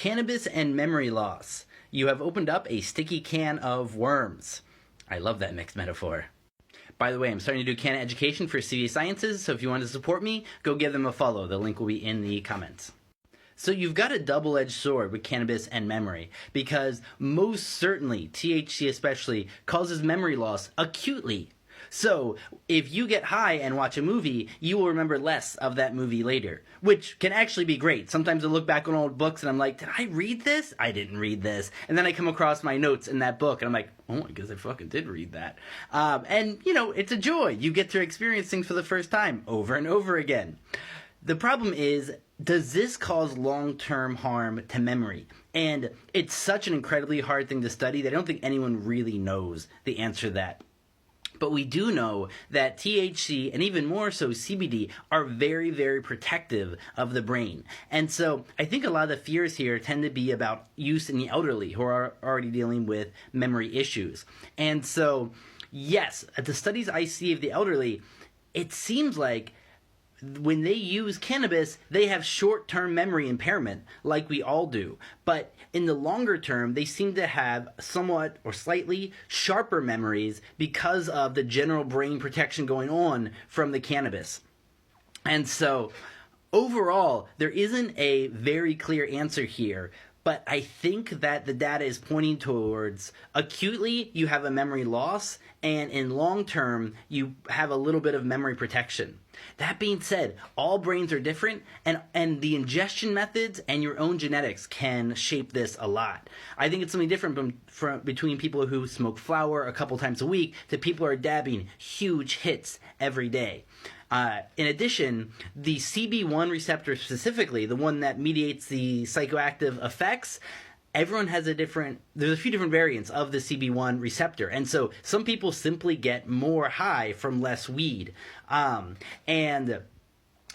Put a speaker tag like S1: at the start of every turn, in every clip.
S1: Cannabis and memory loss. You have opened up a sticky can of worms. I love that mixed metaphor. By the way, I'm starting to do canon education for CV Sciences, so if you want to support me, go give them a follow. The link will be in the comments. So you've got a double-edged sword with cannabis and memory, because most certainly, THC especially, causes memory loss acutely. So if you get high and watch a movie, you will remember less of that movie later, which can actually be great. Sometimes I look back on old books and I'm like, did I read this? I didn't read this. And then I come across my notes in that book and I'm like, oh, I guess I fucking did read that. And, you know, it's a joy. You get to experience things for the first time over and over again. The problem is, does this cause long-term harm to memory? And it's such an incredibly hard thing to study that I don't think anyone really knows the answer to that. But we do know that THC, and even more so CBD, are very, very protective of the brain. And so I think a lot of the fears here tend to be about use in the elderly who are already dealing with memory issues. And so, yes, at the studies I see of the elderly, it seems like when they use cannabis, they have short-term memory impairment, like we all do. But in the longer term, they seem to have somewhat or slightly sharper memories because of the general brain protection going on from the cannabis. And so, overall, there isn't a very clear answer here. But I think that the data is pointing towards acutely you have a memory loss, and in long term you have a little bit of memory protection. That being said, all brains are different, and the ingestion methods and your own genetics can shape this a lot. I think it's something different between people who smoke flower a couple times a week to people who are dabbing huge hits every day. In addition, the CB1 receptor specifically, the one that mediates the psychoactive effects, everyone has there's a few different variants of the CB1 receptor. And so some people simply get more high from less weed. And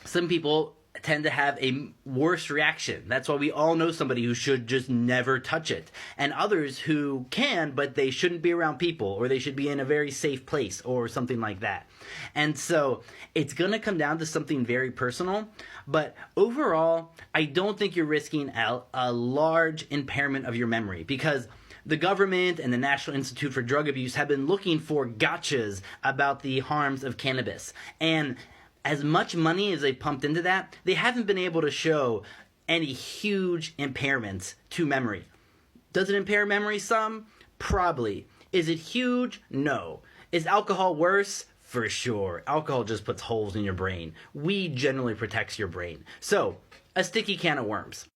S1: some people tend to have a worse reaction. That's why we all know somebody who should just never touch it. And others who can, but they shouldn't be around people, or they should be in a very safe place, or something like that. And so it's going to come down to something very personal. But overall, I don't think you're risking a large impairment of your memory, because the government and the National Institute for Drug Abuse have been looking for gotchas about the harms of cannabis. And as much money as they pumped into that, they haven't been able to show any huge impairments to memory. Does it impair memory some? Probably. Is it huge? No. Is alcohol worse? For sure. Alcohol just puts holes in your brain. Weed generally protects your brain. So, a sticky can of worms.